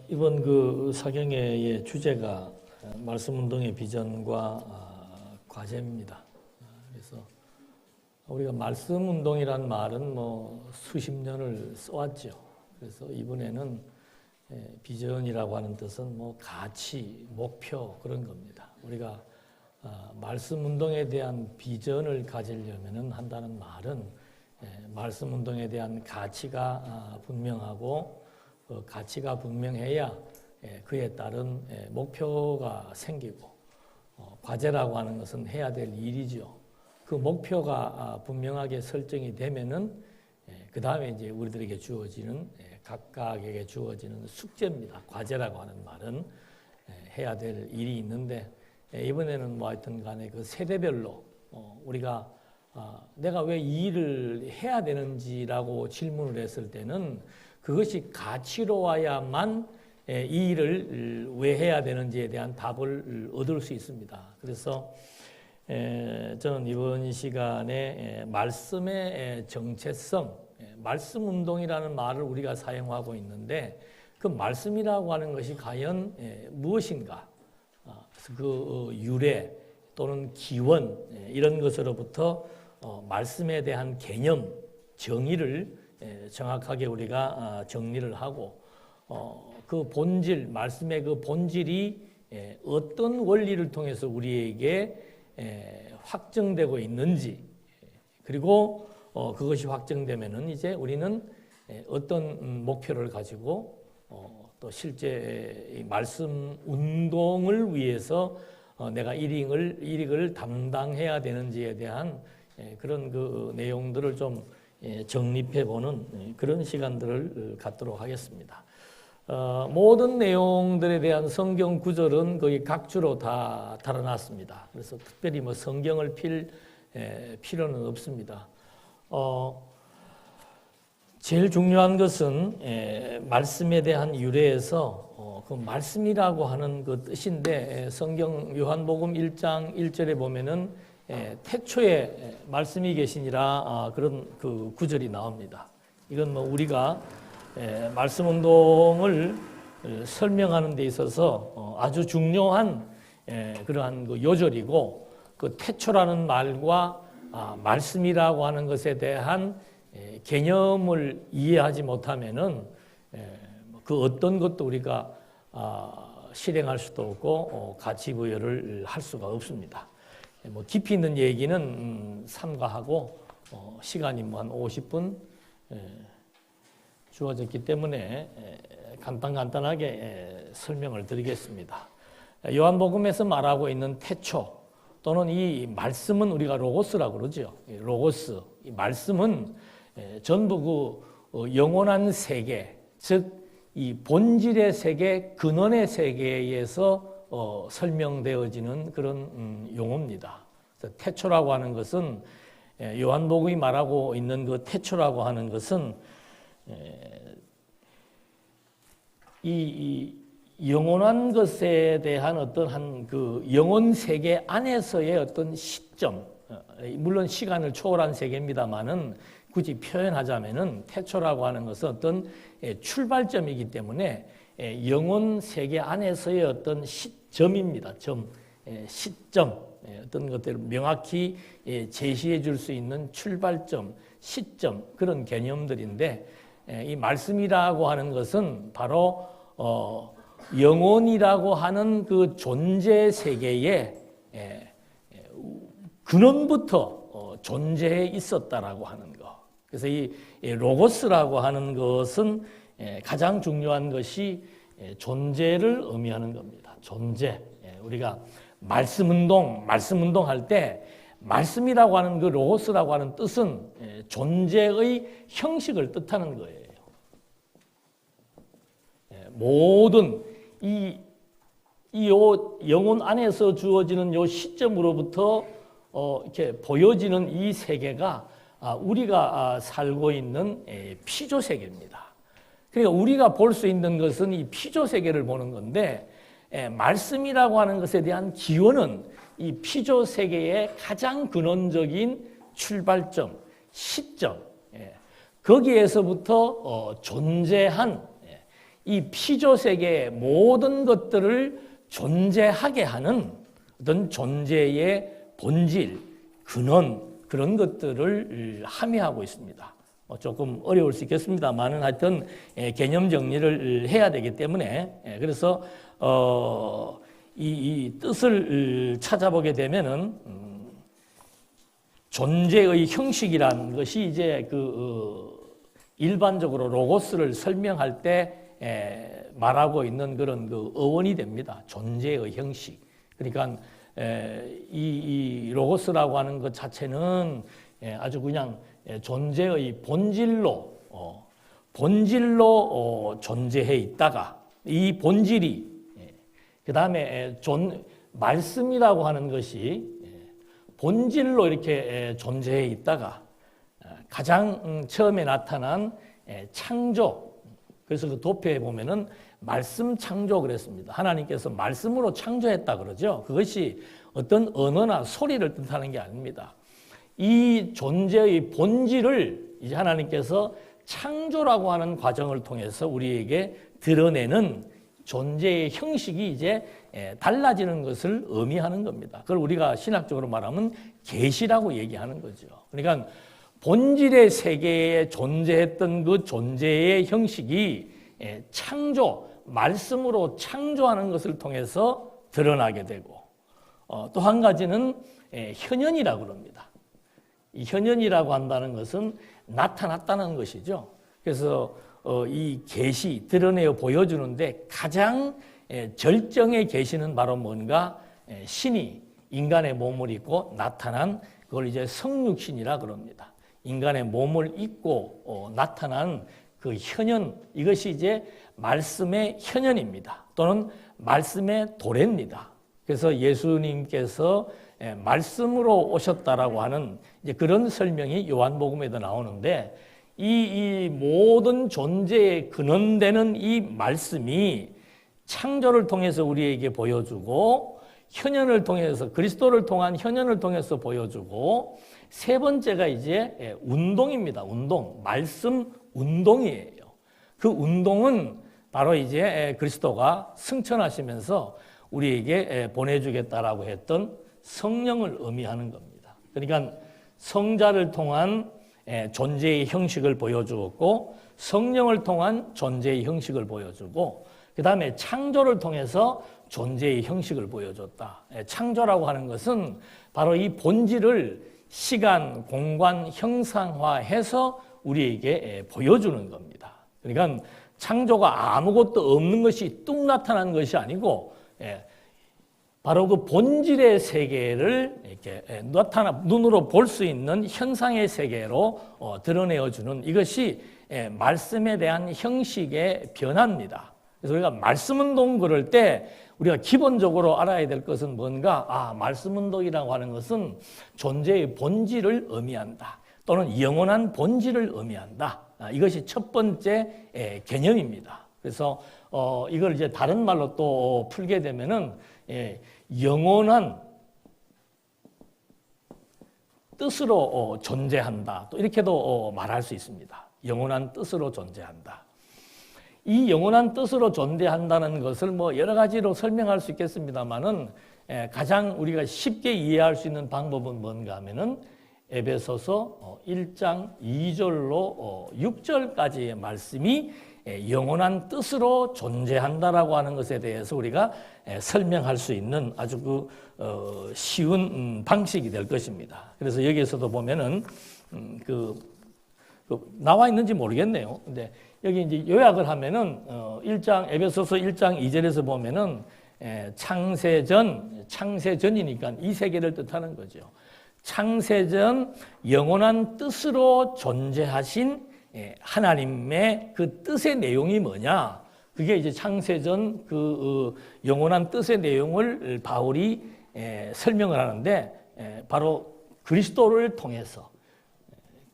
이번 그 사경회의 주제가 말씀운동의 비전과 과제입니다. 그래서 우리가 말씀운동이란 말은 뭐 수십 년을 써왔죠. 그래서 이번에는 비전이라고 하는 뜻은 뭐 가치, 목표 그런 겁니다. 우리가 말씀운동에 대한 비전을 가지려면 한다는 말은 말씀운동에 대한 가치가 분명하고 가치가 분명해야 그에 따른 목표가 생기고 과제라고 하는 것은 해야 될 일이죠. 그 목표가 분명하게 설정이 되면은 그 다음에 이제 우리들에게 주어지는 각각에게 주어지는 숙제입니다. 과제라고 하는 말은 해야 될 일이 있는데 이번에는 뭐 하여튼 간에 그 세대별로 우리가 내가 왜 이 일을 해야 되는지라고 질문을 했을 때는 그것이 가치로와야만 이 일을 왜 해야 되는지에 대한 답을 얻을 수 있습니다. 그래서 저는 이번 시간에 말씀의 정체성, 말씀운동이라는 말을 우리가 사용하고 있는데 그 말씀이라고 하는 것이 과연 무엇인가? 그 유래 또는 기원 이런 것으로부터 말씀에 대한 개념, 정의를 정확하게 우리가 정리를 하고 그 본질, 말씀의 그 본질이 어떤 원리를 통해서 우리에게 확정되고 있는지 그리고 그것이 확정되면은 이제 우리는 어떤 목표를 가지고 또 실제 말씀 운동을 위해서 내가 일익을 담당해야 되는지에 대한 그런 그 내용들을 좀 정립해보는 그런 시간들을 갖도록 하겠습니다. 모든 내용들에 대한 성경 구절은 거의 각주로 다 달아놨습니다. 그래서 특별히 뭐 성경을 필 필요는 없습니다. 제일 중요한 것은 말씀에 대한 유래에서 그 말씀이라고 하는 그 뜻인데 성경 요한복음 1장 1절에 보면은 태초에 말씀이 계시니라 그런 그 구절이 나옵니다. 이건 뭐 우리가 말씀 운동을 설명하는 데 있어서 아주 중요한 그러한 그 요절이고 그 태초라는 말과 말씀이라고 하는 것에 대한 개념을 이해하지 못하면은 그 어떤 것도 우리가 실행할 수도 없고 가치 부여를 할 수가 없습니다. 뭐 깊이 있는 얘기는 삼가하고 시간이 뭐 한 50분 주어졌기 때문에 간단하게 설명을 드리겠습니다. 요한복음에서 말하고 있는 태초 또는 이 말씀은 우리가 로고스라고 그러죠. 로고스, 이 말씀은 전부 그 영원한 세계, 즉 이 본질의 세계, 근원의 세계에서 설명되어지는 그런 용어입니다. 그래서 태초라고 하는 것은 요한복음이 말하고 있는 그 태초라고 하는 것은 이 영원한 것에 대한 어떤 한 그 영원 세계 안에서의 어떤 시점, 물론 시간을 초월한 세계입니다만은 굳이 표현하자면은 태초라고 하는 것은 어떤 출발점이기 때문에 영원 세계 안에서의 어떤 시점입니다. 시점, 어떤 것들을 명확히 제시해 줄 수 있는 출발점, 시점 그런 개념들인데 이 말씀이라고 하는 것은 바로 영혼이라고 하는 그 존재 세계의 근원부터 존재해 있었다라고 하는 것. 그래서 이 로고스라고 하는 것은 가장 중요한 것이 존재를 의미하는 겁니다. 존재. 우리가 말씀운동 할 때 말씀이라고 하는 그 로고스라고 하는 뜻은 존재의 형식을 뜻하는 거예요. 모든 이 영혼 안에서 주어지는 요 시점으로부터 이렇게 보여지는 이 세계가 우리가 살고 있는 피조 세계입니다. 그러니까 우리가 볼 수 있는 것은 이 피조 세계를 보는 건데 말씀이라고 하는 것에 대한 기원은 이 피조 세계의 가장 근원적인 출발점, 시점 거기에서부터 존재한 이 피조 세계의 모든 것들을 존재하게 하는 어떤 존재의 본질, 근원, 그런 것들을 함의하고 있습니다. 조금 어려울 수 있겠습니다만은 하여튼 개념 정리를 해야 되기 때문에 그래서 이 뜻을 찾아보게 되면은 존재의 형식이라는 것이 이제 일반적으로 로고스를 설명할 때 말하고 있는 그런 어원이 됩니다. 존재의 형식. 그러니까 이 로고스라고 하는 것 자체는 아주 그냥 존재의 본질로 존재해 있다가 이 본질이 그 다음에 말씀이라고 하는 것이 본질로 이렇게 존재해 있다가 가장 처음에 나타난 창조, 그래서 그 도표에 보면은 말씀 창조 그랬습니다. 하나님께서 말씀으로 창조했다 그러죠. 그것이 어떤 언어나 소리를 뜻하는 게 아닙니다. 이 존재의 본질을 이제 하나님께서 창조라고 하는 과정을 통해서 우리에게 드러내는 존재의 형식이 이제 달라지는 것을 의미하는 겁니다. 그걸 우리가 신학적으로 말하면 계시라고 얘기하는 거죠. 그러니까 본질의 세계에 존재했던 그 존재의 형식이 창조, 말씀으로 창조하는 것을 통해서 드러나게 되고 또 한 가지는 현현이라고 합니다. 이 현현이라고 한다는 것은 나타났다는 것이죠. 그래서 이 계시, 드러내어 보여주는데 가장 절정의 계시는 바로 뭔가 신이 인간의 몸을 입고 나타난 그걸 이제 성육신이라 그럽니다. 인간의 몸을 입고 나타난 그 현현, 이것이 이제 말씀의 현현입니다. 또는 말씀의 도래입니다. 그래서 예수님께서 말씀으로 오셨다라고 하는 이제 그런 설명이 요한복음에도 나오는데 이 모든 존재의 근원되는 이 말씀이 창조를 통해서 우리에게 보여주고 현현을 통해서 그리스도를 통한 현현을 통해서 보여주고 세 번째가 이제 운동입니다. 운동, 말씀 운동이에요. 그 운동은 바로 이제 그리스도가 승천하시면서 우리에게 보내주겠다라고 했던 성령을 의미하는 겁니다. 그러니까 성자를 통한 존재의 형식을 보여주었고 성령을 통한 존재의 형식을 보여주고 그 다음에 창조를 통해서 존재의 형식을 보여줬다. 창조라고 하는 것은 바로 이 본질을 시간, 공간, 형상화해서 우리에게 보여주는 겁니다. 그러니까 창조가 아무것도 없는 것이 뚝 나타난 것이 아니고 바로 그 본질의 세계를 이렇게 눈으로 볼 수 있는 현상의 세계로 드러내어주는 이것이 말씀에 대한 형식의 변화입니다. 그래서 우리가 말씀운동 그럴 때 우리가 기본적으로 알아야 될 것은 뭔가 말씀운동이라고 하는 것은 존재의 본질을 의미한다. 또는 영원한 본질을 의미한다. 이것이 첫 번째 개념입니다. 그래서 이걸 이제 다른 말로 또 풀게 되면은 영원한 뜻으로 존재한다. 또 이렇게도 말할 수 있습니다. 영원한 뜻으로 존재한다. 이 영원한 뜻으로 존재한다는 것을 뭐 여러 가지로 설명할 수 있겠습니다만은 가장 우리가 쉽게 이해할 수 있는 방법은 뭔가 하면은 에베소서 1장 2절로 6절까지의 말씀이 영원한 뜻으로 존재한다라고 하는 것에 대해서 우리가 설명할 수 있는 아주 쉬운 방식이 될 것입니다. 그래서 여기에서도 보면은 나와 있는지 모르겠네요. 근데 여기 이제 요약을 하면은 에베소서 1장 2절에서 보면은 창세전이니까 이 세계를 뜻하는 거죠. 창세전 영원한 뜻으로 존재하신 하나님의 그 뜻의 내용이 뭐냐? 그게 이제 창세전 영원한 뜻의 내용을 바울이 설명을 하는데 바로 그리스도를 통해서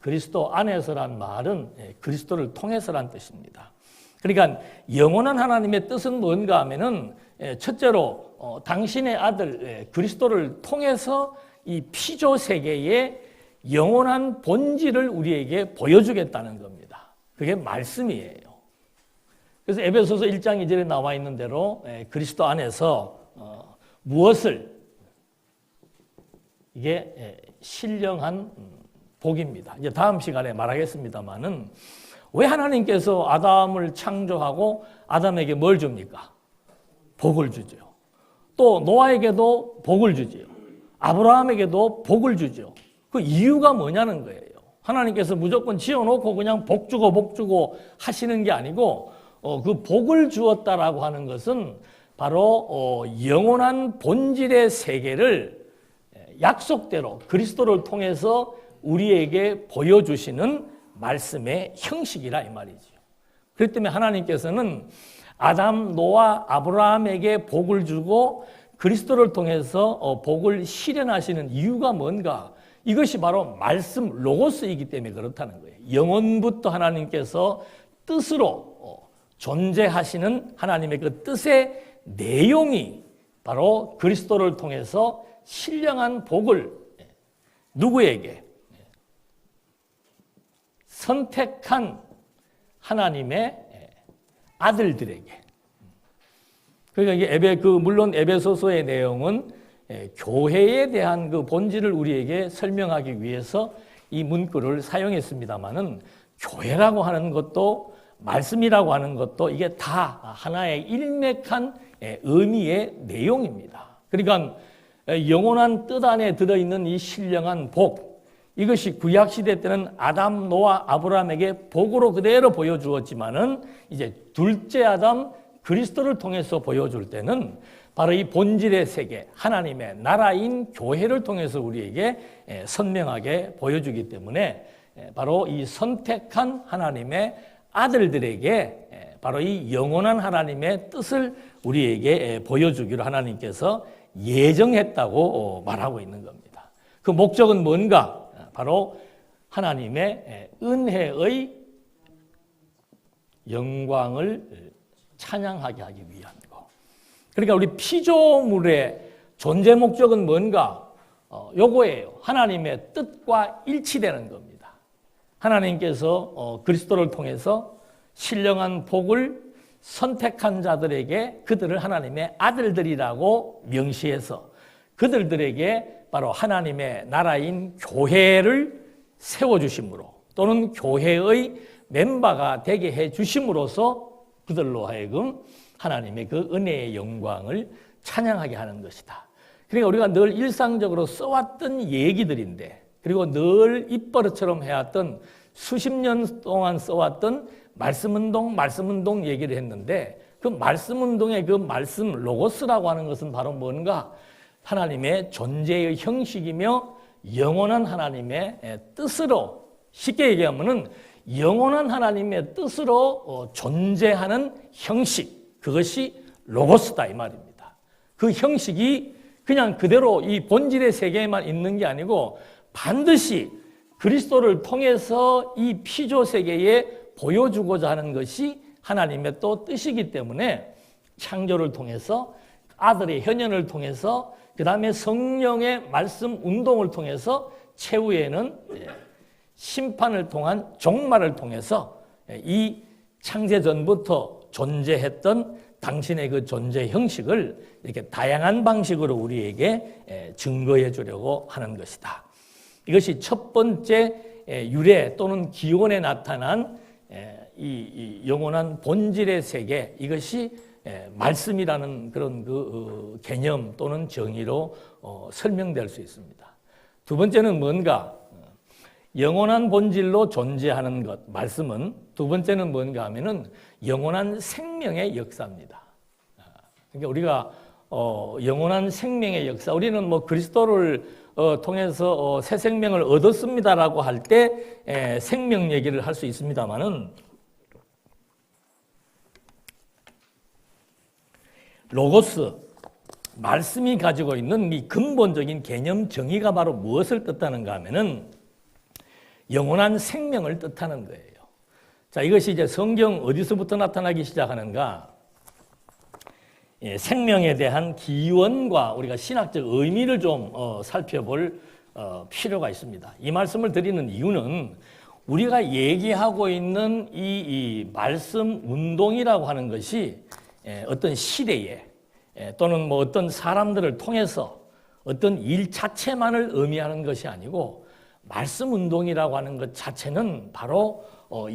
그리스도 안에서란 말은 그리스도를 통해서란 뜻입니다. 그러니까 영원한 하나님의 뜻은 뭔가 하면은 첫째로 당신의 아들 그리스도를 통해서 이 피조 세계의 영원한 본질을 우리에게 보여주겠다는 겁니다. 그게 말씀이에요. 그래서 에베소서 1장 2절에 나와 있는 대로 그리스도 안에서 무엇을 이게 신령한 복입니다. 이제 다음 시간에 말하겠습니다만은 왜 하나님께서 아담을 창조하고 아담에게 뭘 줍니까? 복을 주죠. 또 노아에게도 복을 주지요. 아브라함에게도 복을 주죠. 그 이유가 뭐냐는 거예요. 하나님께서 무조건 지어놓고 그냥 복 주고 하시는 게 아니고 그 복을 주었다라고 하는 것은 바로 영원한 본질의 세계를 약속대로 그리스도를 통해서 우리에게 보여주시는 말씀의 형식이라 이 말이죠. 그렇기 때문에 하나님께서는 아담, 노아, 아브라함에게 복을 주고 그리스도를 통해서 복을 실현하시는 이유가 뭔가? 이것이 바로 말씀 로고스이기 때문에 그렇다는 거예요. 영원부터 하나님께서 뜻으로 존재하시는 하나님의 그 뜻의 내용이 바로 그리스도를 통해서 신령한 복을 누구에게? 선택한 하나님의 아들들에게. 그러니까 이게 물론 에베소서의 내용은 교회에 대한 그 본질을 우리에게 설명하기 위해서 이 문구를 사용했습니다만은 교회라고 하는 것도 말씀이라고 하는 것도 이게 다 하나의 일맥한 의미의 내용입니다. 그러니까 영원한 뜻 안에 들어있는 이 신령한 복, 이것이 구약시대 때는 아담, 노아, 아브라함에게 복으로 그대로 보여주었지만은 이제 둘째 아담 그리스도를 통해서 보여줄 때는 바로 이 본질의 세계, 하나님의 나라인 교회를 통해서 우리에게 선명하게 보여주기 때문에 바로 이 선택한 하나님의 아들들에게 바로 이 영원한 하나님의 뜻을 우리에게 보여주기로 하나님께서 예정했다고 말하고 있는 겁니다. 그 목적은 뭔가? 바로 하나님의 은혜의 영광을 찬양하게 하기 위한 거. 그러니까 우리 피조물의 존재 목적은 뭔가? 요거예요. 하나님의 뜻과 일치되는 겁니다. 하나님께서 그리스도를 통해서 신령한 복을 선택한 자들에게 그들을 하나님의 아들들이라고 명시해서 그들에게 바로 하나님의 나라인 교회를 세워주심으로 또는 교회의 멤버가 되게 해주심으로써 그들로 하여금 하나님의 그 은혜의 영광을 찬양하게 하는 것이다. 그러니까 우리가 늘 일상적으로 써왔던 얘기들인데 그리고 늘 입버릇처럼 해왔던 수십 년 동안 써왔던 말씀운동 얘기를 했는데 그 말씀운동의 그 말씀 로고스라고 하는 것은 바로 뭔가? 하나님의 존재의 형식이며 영원한 하나님의 뜻으로 쉽게 얘기하면은 영원한 하나님의 뜻으로 존재하는 형식 그것이 로고스다 이 말입니다. 그 형식이 그냥 그대로 이 본질의 세계에만 있는 게 아니고 반드시 그리스도를 통해서 이 피조 세계에 보여주고자 하는 것이 하나님의 또 뜻이기 때문에 창조를 통해서 아들의 현현을 통해서 그 다음에 성령의 말씀 운동을 통해서 최후에는 심판을 통한 종말을 통해서 이 창세전부터 존재했던 당신의 그 존재 형식을 이렇게 다양한 방식으로 우리에게 증거해 주려고 하는 것이다. 이것이 첫 번째 유래 또는 기원에 나타난 이 영원한 본질의 세계, 이것이 말씀이라는 그런 그 개념 또는 정의로 설명될 수 있습니다. 두 번째는 뭔가? 영원한 본질로 존재하는 것, 말씀은 두 번째는 뭔가 하면은 영원한 생명의 역사입니다. 그러니까 우리가 영원한 생명의 역사, 우리는 뭐 그리스도를 통해서 새 생명을 얻었습니다라고 할 때 생명 얘기를 할 수 있습니다만은 로고스, 말씀이 가지고 있는 이 근본적인 개념 정의가 바로 무엇을 뜻하는가 하면은 영원한 생명을 뜻하는 거예요. 자, 이것이 이제 성경 어디서부터 나타나기 시작하는가? 생명에 대한 기원과 우리가 신학적 의미를 좀 살펴볼 필요가 있습니다. 이 말씀을 드리는 이유는 우리가 얘기하고 있는 이 말씀 운동이라고 하는 것이 어떤 시대에 또는 뭐 어떤 사람들을 통해서 어떤 일 자체만을 의미하는 것이 아니고 말씀 운동이라고 하는 것 자체는 바로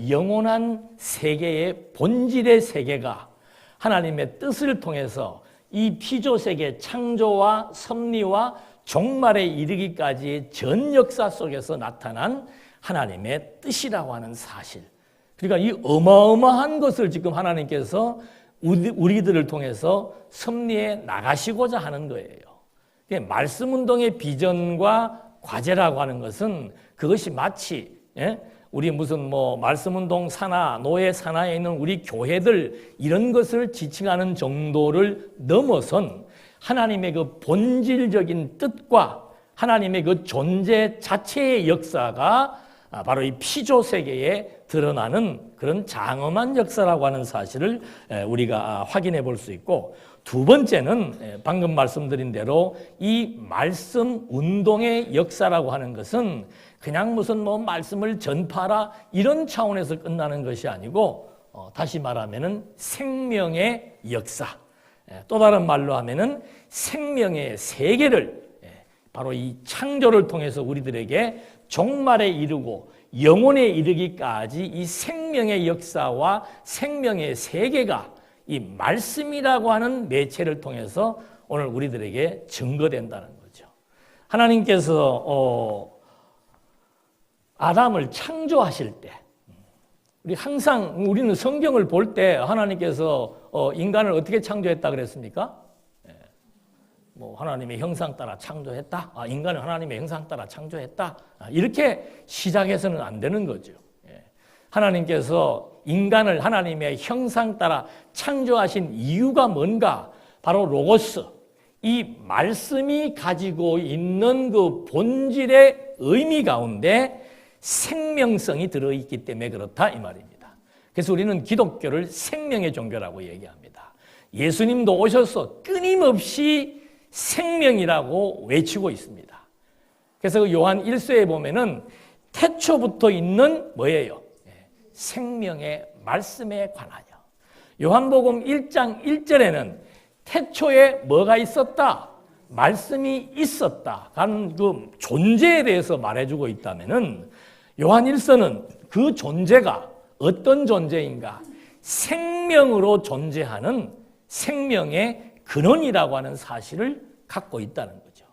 영원한 세계의 본질의 세계가 하나님의 뜻을 통해서 이 피조세계 창조와 섭리와 종말에 이르기까지의 전 역사 속에서 나타난 하나님의 뜻이라고 하는 사실. 그러니까 이 어마어마한 것을 지금 하나님께서 우리들을 통해서 섭리해 나가시고자 하는 거예요. 말씀 운동의 비전과 과제라고 하는 것은 그것이 마치 우리 무슨 뭐 말씀 운동 산하, 노예 산하에 있는 우리 교회들 이런 것을 지칭하는 정도를 넘어선 하나님의 그 본질적인 뜻과 하나님의 그 존재 자체의 역사가 바로 이 피조 세계에 드러나는 그런 장엄한 역사라고 하는 사실을 우리가 확인해 볼 수 있고, 두 번째는 방금 말씀드린 대로 이 말씀 운동의 역사라고 하는 것은 그냥 무슨 뭐 말씀을 전파하라 이런 차원에서 끝나는 것이 아니고 다시 말하면은 생명의 역사, 또 다른 말로 하면은 생명의 세계를 바로 이 창조를 통해서 우리들에게 종말에 이르고 영혼에 이르기까지 이 생명의 역사와 생명의 세계가 이 말씀이라고 하는 매체를 통해서 오늘 우리들에게 증거된다는 거죠. 하나님께서 아담을 창조하실 때, 우리는 성경을 볼 때 하나님께서 인간을 어떻게 창조했다 그랬습니까? 뭐 하나님의 형상 따라 창조했다. 인간은 하나님의 형상 따라 창조했다. 이렇게 시작해서는 안 되는 거죠. 하나님께서 인간을 하나님의 형상 따라 창조하신 이유가 뭔가? 바로 로고스, 이 말씀이 가지고 있는 그 본질의 의미 가운데 생명성이 들어있기 때문에 그렇다 이 말입니다. 그래서 우리는 기독교를 생명의 종교라고 얘기합니다. 예수님도 오셔서 끊임없이 생명이라고 외치고 있습니다. 그래서 그 요한 1서에 보면은 태초부터 있는 뭐예요? 생명의 말씀에 관하여. 요한복음 1장 1절에는 태초에 뭐가 있었다? 말씀이 있었다. 하는 그 존재에 대해서 말해주고 있다면은 요한 1서는 그 존재가 어떤 존재인가? 생명으로 존재하는 생명의 근원이라고 하는 사실을 갖고 있다는 거죠.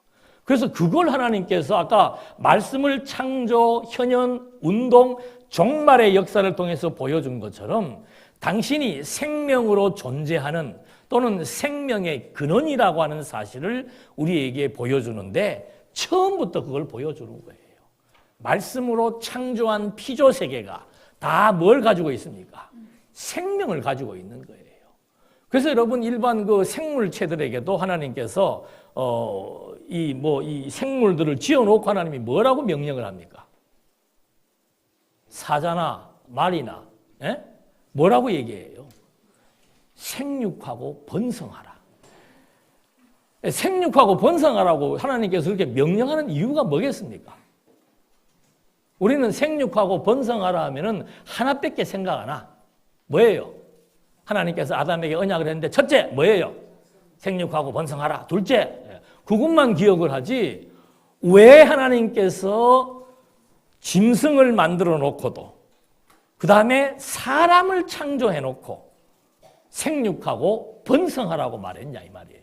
그래서 그걸 하나님께서 아까 말씀을 창조, 현현, 운동, 종말의 역사를 통해서 보여준 것처럼 당신이 생명으로 존재하는 또는 생명의 근원이라고 하는 사실을 우리에게 보여주는데 처음부터 그걸 보여주는 거예요. 말씀으로 창조한 피조세계가 다 뭘 가지고 있습니까? 생명을 가지고 있는 거예요. 그래서 여러분 일반 그 생물체들에게도 하나님께서 이 생물들을 지어놓고 하나님이 뭐라고 명령을 합니까? 사자나 말이나 뭐라고 얘기해요? 생육하고 번성하라. 생육하고 번성하라고 하나님께서 그렇게 명령하는 이유가 뭐겠습니까? 우리는 생육하고 번성하라 하면은 하나밖에 생각 안 나. 뭐예요? 하나님께서 아담에게 언약을 했는데 첫째 뭐예요? 생육하고 번성하라. 둘째 그것만 기억을 하지 왜 하나님께서 짐승을 만들어 놓고도 그 다음에 사람을 창조해 놓고 생육하고 번성하라고 말했냐 이 말이에요.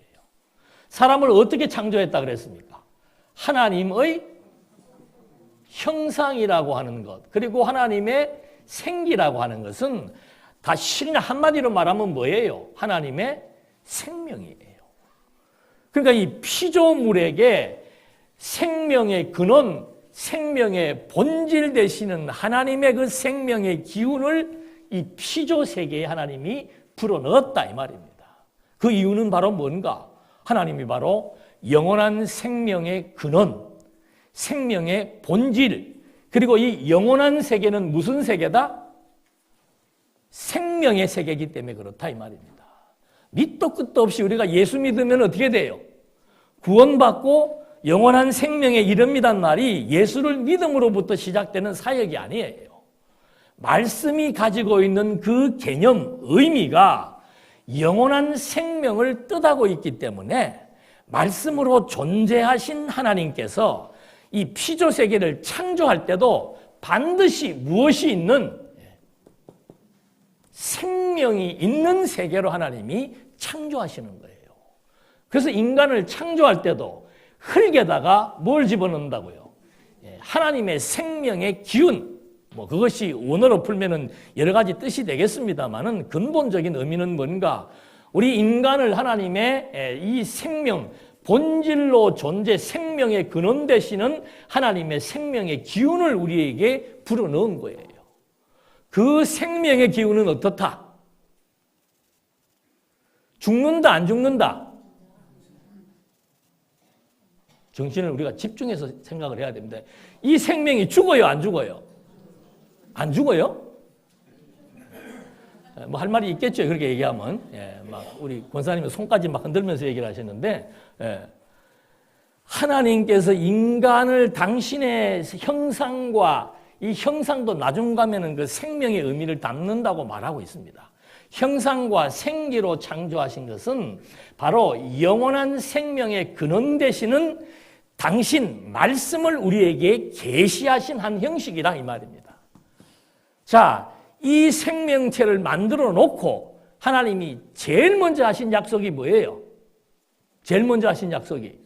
사람을 어떻게 창조했다 그랬습니까? 하나님의 형상이라고 하는 것, 그리고 하나님의 생기라고 하는 것은 다 실이나 한마디로 말하면 뭐예요? 하나님의 생명이에요. 그러니까 이 피조물에게 생명의 근원, 생명의 본질 되시는 하나님의 그 생명의 기운을 이 피조 세계에 하나님이 불어넣었다 이 말입니다. 그 이유는 바로 뭔가? 하나님이 바로 영원한 생명의 근원, 생명의 본질, 그리고 이 영원한 세계는 무슨 세계다? 생명의 세계이기 때문에 그렇다 이 말입니다. 밑도 끝도 없이 우리가 예수 믿으면 어떻게 돼요? 구원받고 영원한 생명에 이릅니다는 말이 예수를 믿음으로부터 시작되는 사역이 아니에요. 말씀이 가지고 있는 그 개념, 의미가 영원한 생명을 뜻하고 있기 때문에 말씀으로 존재하신 하나님께서 이 피조 세계를 창조할 때도 반드시 무엇이 있는 생명이 있는 세계로 하나님이 창조하시는 거예요. 그래서 인간을 창조할 때도 흙에다가 뭘 집어넣는다고요? 하나님의 생명의 기운, 그것이 원어로 풀면은 여러 가지 뜻이 되겠습니다만은 근본적인 의미는 뭔가? 우리 인간을 하나님의 이 생명, 본질로 존재, 생명의 근원 되시는 하나님의 생명의 기운을 우리에게 불어넣은 거예요. 그 생명의 기운은 어떻다? 죽는다, 안 죽는다? 정신을 우리가 집중해서 생각을 해야 됩니다. 이 생명이 죽어요, 안 죽어요? 안 죽어요? 할 말이 있겠죠, 그렇게 얘기하면. 우리 권사님은 손까지 막 흔들면서 얘기를 하셨는데, 하나님께서 인간을 당신의 형상과 이 형상도 나중 가면은 그 생명의 의미를 담는다고 말하고 있습니다. 형상과 생기로 창조하신 것은 바로 영원한 생명의 근원 되시는 당신 말씀을 우리에게 계시하신 한 형식이라 이 말입니다. 자, 이 생명체를 만들어 놓고 하나님이 제일 먼저 하신 약속이 뭐예요? 제일 먼저 하신 약속이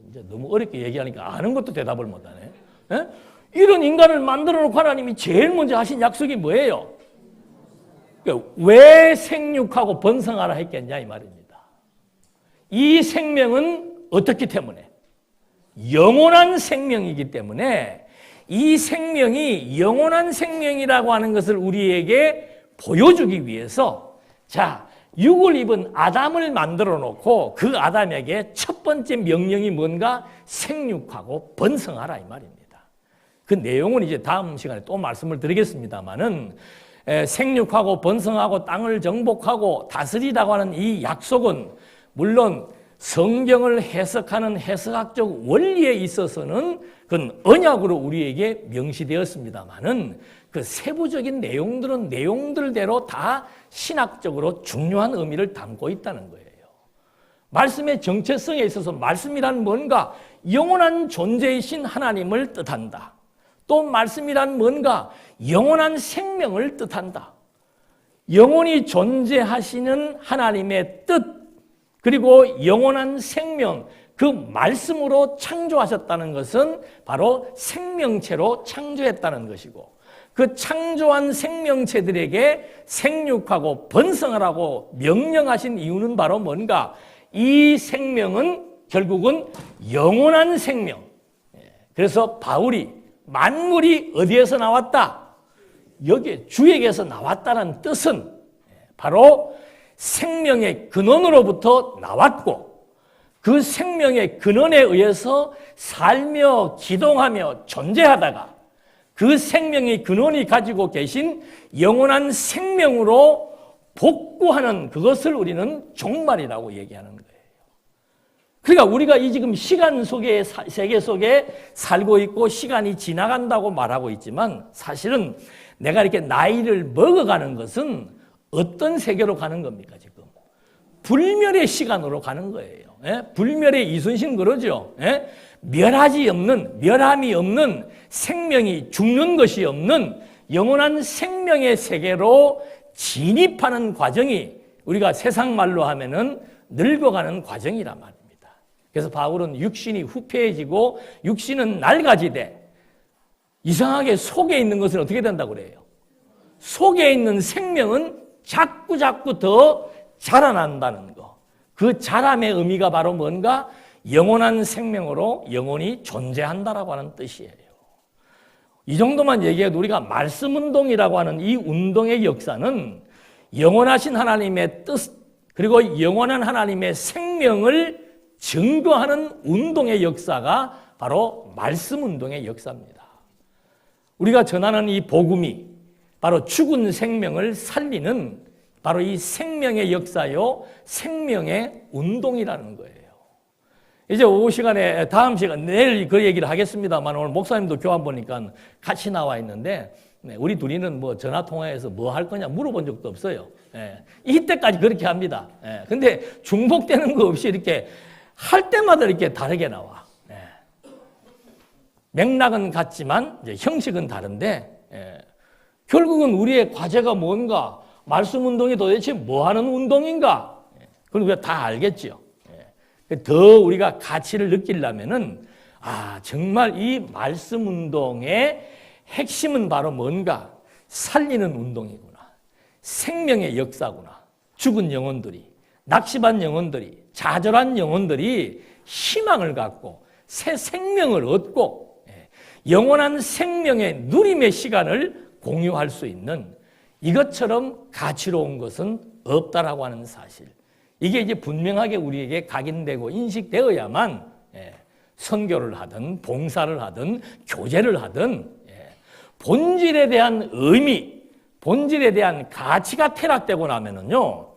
이제 너무 어렵게 얘기하니까 아는 것도 대답을 못하네. 이런 인간을 만들어 놓고 하나님이 제일 먼저 하신 약속이 뭐예요? 왜 생육하고 번성하라 했겠냐 이 말입니다. 이 생명은 어떻기 때문에? 영원한 생명이기 때문에 이 생명이 영원한 생명이라고 하는 것을 우리에게 보여주기 위해서 자, 육을 입은 아담을 만들어 놓고 그 아담에게 첫 번째 명령이 뭔가? 생육하고 번성하라 이 말입니다. 그 내용은 이제 다음 시간에 또 말씀을 드리겠습니다만은 생육하고 번성하고 땅을 정복하고 다스리라고 하는 이 약속은 물론 성경을 해석하는 해석학적 원리에 있어서는 그건 언약으로 우리에게 명시되었습니다만은 그 세부적인 내용들은 내용들대로 다 신학적으로 중요한 의미를 담고 있다는 거예요. 말씀의 정체성에 있어서 말씀이란 뭔가? 영원한 존재이신 하나님을 뜻한다. 또 말씀이란 뭔가? 영원한 생명을 뜻한다. 영원히 존재하시는 하나님의 뜻, 그리고 영원한 생명, 그 말씀으로 창조하셨다는 것은 바로 생명체로 창조했다는 것이고 그 창조한 생명체들에게 생육하고 번성하라고 명령하신 이유는 바로 뭔가? 이 생명은 결국은 영원한 생명. 그래서 바울이 만물이 어디에서 나왔다? 여기 주에게서 나왔다는 뜻은 바로 생명의 근원으로부터 나왔고 그 생명의 근원에 의해서 살며 기동하며 존재하다가 그 생명의 근원이 가지고 계신 영원한 생명으로 복구하는 그것을 우리는 종말이라고 얘기하는 거예요. 그러니까 우리가 이 지금 시간 속에 세계 속에 살고 있고 시간이 지나간다고 말하고 있지만 사실은 내가 이렇게 나이를 먹어가는 것은 어떤 세계로 가는 겁니까 지금? 불멸의 시간으로 가는 거예요. 불멸의 이순신 그러죠. 멸함이 없는 생명이 죽는 것이 없는 영원한 생명의 세계로 진입하는 과정이 우리가 세상 말로 하면은 늙어가는 과정이란 말입니다. 그래서 바울은 육신이 후패해지고 육신은 낡아지되 이상하게 속에 있는 것은 어떻게 된다고 그래요? 속에 있는 생명은 자꾸 더 자라난다는 거. 그 자람의 의미가 바로 뭔가? 영원한 생명으로 영원히 존재한다라고 하는 뜻이에요. 이 정도만 얘기해도 우리가 말씀운동이라고 하는 이 운동의 역사는 영원하신 하나님의 뜻 그리고 영원한 하나님의 생명을 증거하는 운동의 역사가 바로 말씀운동의 역사입니다. 우리가 전하는 이 복음이 바로 죽은 생명을 살리는 바로 이 생명의 역사요, 생명의 운동이라는 거예요. 이제 오후 시간에 다음 시간 내일 그 얘기를 하겠습니다.만 오늘 목사님도 교환 보니까 같이 나와 있는데 우리 둘이는 뭐 전화 통화해서 뭐 할 거냐 물어본 적도 없어요. 이때까지 그렇게 합니다. 근데 중복되는 거 없이 이렇게 할 때마다 이렇게 다르게 나와. 맥락은 같지만 이제 형식은 다른데 결국은 우리의 과제가 뭔가, 말씀 운동이 도대체 뭐 하는 운동인가? 그건 우리가 다 알겠죠. 더 우리가 가치를 느끼려면은 정말 이 말씀 운동의 핵심은 바로 뭔가? 살리는 운동이구나. 생명의 역사구나. 죽은 영혼들이, 낙심한 영혼들이, 좌절한 영혼들이 희망을 갖고 새 생명을 얻고 영원한 생명의 누림의 시간을 공유할 수 있는, 이것처럼 가치로운 것은 없다라고 하는 사실. 이게 이제 분명하게 우리에게 각인되고 인식되어야만 선교를 하든 봉사를 하든 교제를 하든 본질에 대한 의미, 본질에 대한 가치가 퇴락되고 나면은요,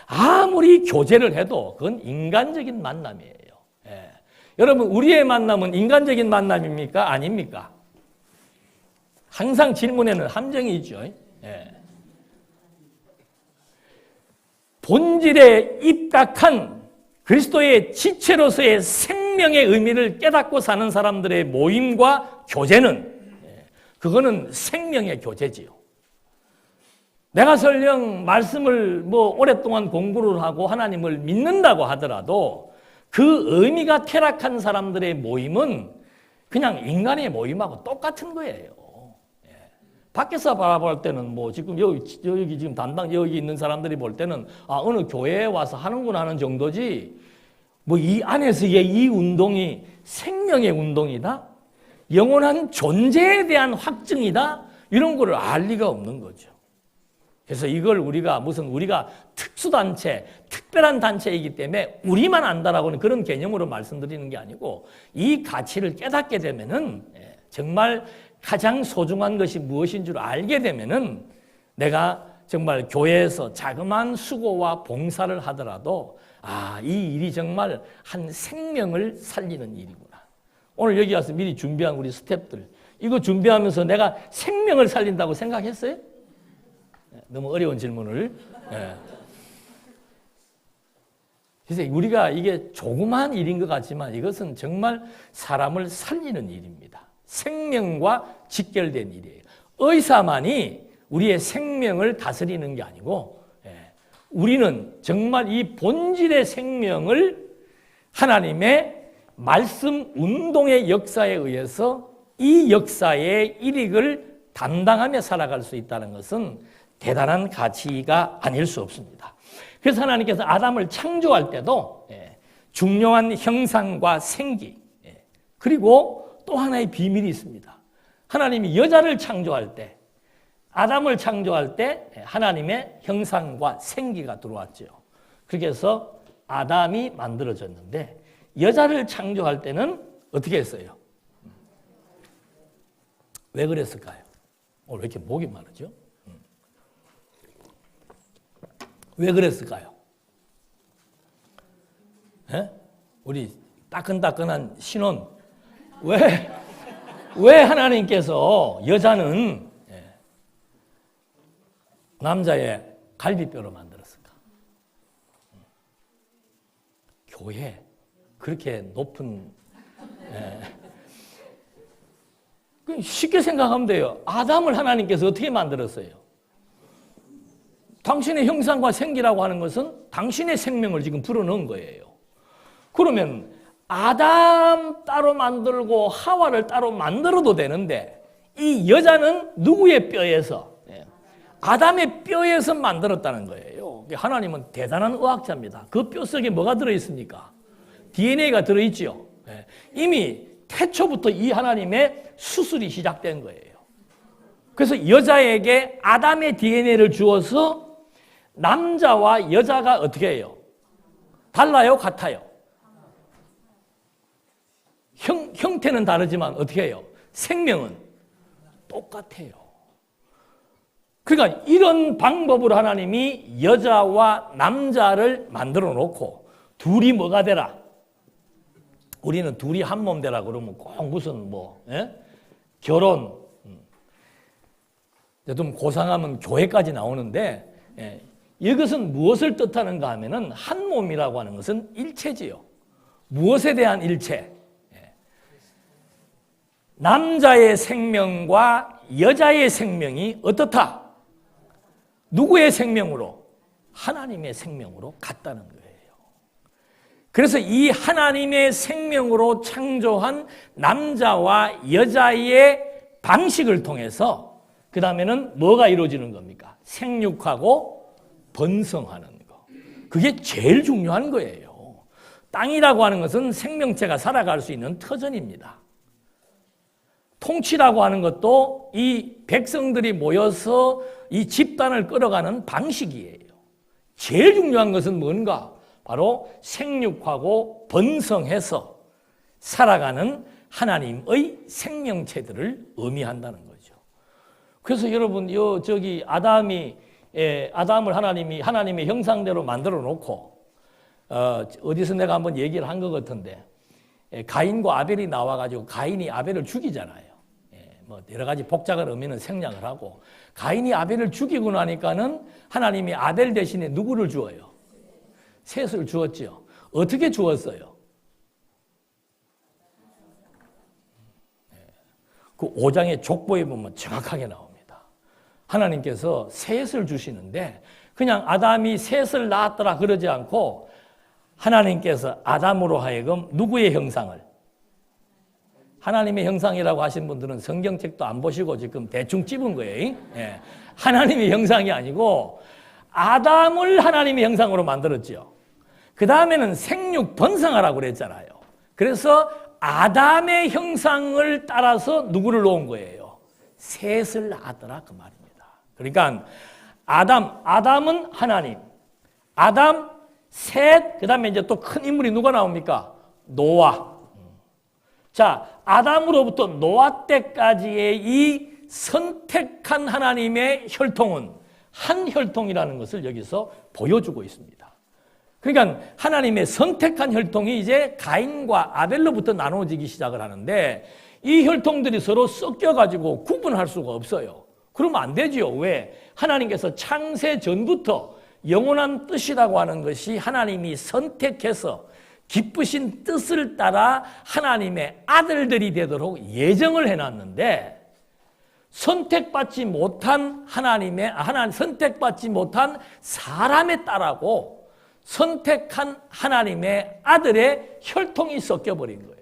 아무리 교제를 해도 그건 인간적인 만남이에요. 여러분, 우리의 만남은 인간적인 만남입니까? 아닙니까? 항상 질문에는 함정이 있죠. 본질에 입각한 그리스도의 지체로서의 생명의 의미를 깨닫고 사는 사람들의 모임과 교제는, 그거는 생명의 교제지요. 내가 설령 말씀을 뭐 오랫동안 공부를 하고 하나님을 믿는다고 하더라도 그 의미가 퇴락한 사람들의 모임은 그냥 인간의 모임하고 똑같은 거예요. 밖에서 바라볼 때는 뭐 지금 여기 지금 담당 여기 있는 사람들이 볼 때는 어느 교회에 와서 하는구나 하는 정도지, 뭐 이 안에서의 이 운동이 생명의 운동이다, 영원한 존재에 대한 확증이다, 이런 거를 알 리가 없는 거죠. 그래서 이걸 우리가 특수단체, 특별한 단체이기 때문에 우리만 안다라고는 그런 개념으로 말씀드리는 게 아니고, 이 가치를 깨닫게 되면은 정말 가장 소중한 것이 무엇인 줄 알게 되면은 내가 정말 교회에서 자그마한 수고와 봉사를 하더라도 이 일이 정말 한 생명을 살리는 일이구나. 오늘 여기 와서 미리 준비한 우리 스태프들, 이거 준비하면서 내가 생명을 살린다고 생각했어요? 너무 어려운 질문을. 그래서 우리가 이게 조그마한 일인 것 같지만 이것은 정말 사람을 살리는 일입니다. 생명과 직결된 일이에요. 의사만이 우리의 생명을 다스리는 게 아니고 우리는 정말 이 본질의 생명을 하나님의 말씀 운동의 역사에 의해서 이 역사의 일익을 담당하며 살아갈 수 있다는 것은 대단한 가치가 아닐 수 없습니다. 그래서 하나님께서 아담을 창조할 때도 중요한 형상과 생기, 그리고 또 하나의 비밀이 있습니다. 하나님이 여자를 창조할 때, 아담을 창조할 때 하나님의 형상과 생기가 들어왔죠. 그래서 아담이 만들어졌는데 여자를 창조할 때는 어떻게 했어요? 왜 그랬을까요? 오늘 왜 이렇게 목이 마르죠? 왜 그랬을까요? 우리 따끈따끈한 신혼, 왜 하나님께서 여자는 남자의 갈비뼈로 만들었을까? 교회, 그렇게 높은, 쉽게 생각하면 돼요. 아담을 하나님께서 어떻게 만들었어요? 당신의 형상과 생기라고 하는 것은 당신의 생명을 지금 불어넣은 거예요. 그러면 아담 따로 만들고 하와를 따로 만들어도 되는데 이 여자는 누구의 뼈에서? 아담의 뼈에서 만들었다는 거예요. 하나님은 대단한 의학자입니다. 그 뼈 속에 뭐가 들어있습니까? DNA가 들어있죠. 이미 태초부터 이 하나님의 수술이 시작된 거예요. 그래서 여자에게 아담의 DNA를 주어서 남자와 여자가 어떻게 해요? 달라요? 같아요? 형태는 다르지만 어떻게 해요? 생명은 똑같아요. 그러니까 이런 방법으로 하나님이 여자와 남자를 만들어 놓고 둘이 뭐가 되라? 우리는 둘이 한 몸 되라 그러면 꼭 무슨 결혼, 좀 고상하면 교회까지 나오는데, 이것은 무엇을 뜻하는가 하면은 한 몸이라고 하는 것은 일체지요. 무엇에 대한 일체? 남자의 생명과 여자의 생명이 어떻다? 누구의 생명으로? 하나님의 생명으로 같다는 거예요. 그래서 이 하나님의 생명으로 창조한 남자와 여자의 방식을 통해서 그 다음에는 뭐가 이루어지는 겁니까? 생육하고 번성하는 거. 그게 제일 중요한 거예요. 땅이라고 하는 것은 생명체가 살아갈 수 있는 터전입니다. 통치라고 하는 것도 이 백성들이 모여서 이 집단을 끌어가는 방식이에요. 제일 중요한 것은 뭔가? 바로 생육하고 번성해서 살아가는 하나님의 생명체들을 의미한다는 거죠. 그래서 여러분, 아담을 하나님의 형상대로 만들어 놓고, 어디서 내가 한번 얘기를 한 것 같은데, 가인과 아벨이 나와가지고 가인이 아벨을 죽이잖아요. 여러 가지 복잡한 의미는 생략을 하고, 가인이 아벨을 죽이고 나니까는 하나님이 아벨 대신에 누구를 주어요? 셋을 주었죠. 어떻게 주었어요? 그 5장의 족보에 보면 정확하게 나옵니다. 하나님께서 셋을 주시는데 그냥 아담이 셋을 낳았더라 그러지 않고 하나님께서 아담으로 하여금 누구의 형상을? 하나님의 형상이라고 하신 분들은 성경책도 안 보시고 지금 대충 찝은 거예요. 하나님의 형상이 아니고 아담을 하나님의 형상으로 만들었죠. 그 다음에는 생육 번성하라고 그랬잖아요. 그래서 아담의 형상을 따라서 누구를 놓은 거예요? 셋을 낳았더라 그 말입니다. 그러니까 아담은 하나님, 아담, 셋, 그 다음에 이제 또 큰 인물이 누가 나옵니까? 노아. 자, 아담으로부터 노아 때까지의 이 선택한 하나님의 혈통은 한 혈통이라는 것을 여기서 보여주고 있습니다. 그러니까 하나님의 선택한 혈통이 이제 가인과 아벨로부터 나눠지기 시작을 하는데 이 혈통들이 서로 섞여가지고 구분할 수가 없어요. 그러면 안 되죠. 왜? 하나님께서 창세 전부터 영원한 뜻이라고 하는 것이 하나님이 선택해서 기쁘신 뜻을 따라 하나님의 아들들이 되도록 예정을 해놨는데 선택받지 못한 선택받지 못한 사람의 딸하고 선택한 하나님의 아들의 혈통이 섞여버린 거예요.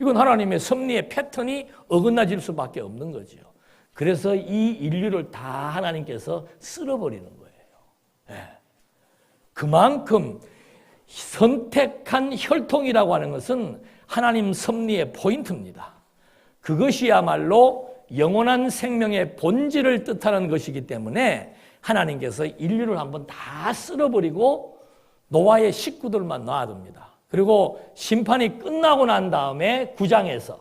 이건 하나님의 섭리의 패턴이 어긋나질 수밖에 없는 거죠. 그래서 이 인류를 다 하나님께서 쓸어버리는 거예요. 그만큼 선택한 혈통이라고 하는 것은 하나님 섭리의 포인트입니다. 그것이야말로 영원한 생명의 본질을 뜻하는 것이기 때문에 하나님께서 인류를 한번 다 쓸어버리고 노아의 식구들만 놔둡니다. 그리고 심판이 끝나고 난 다음에 9장에서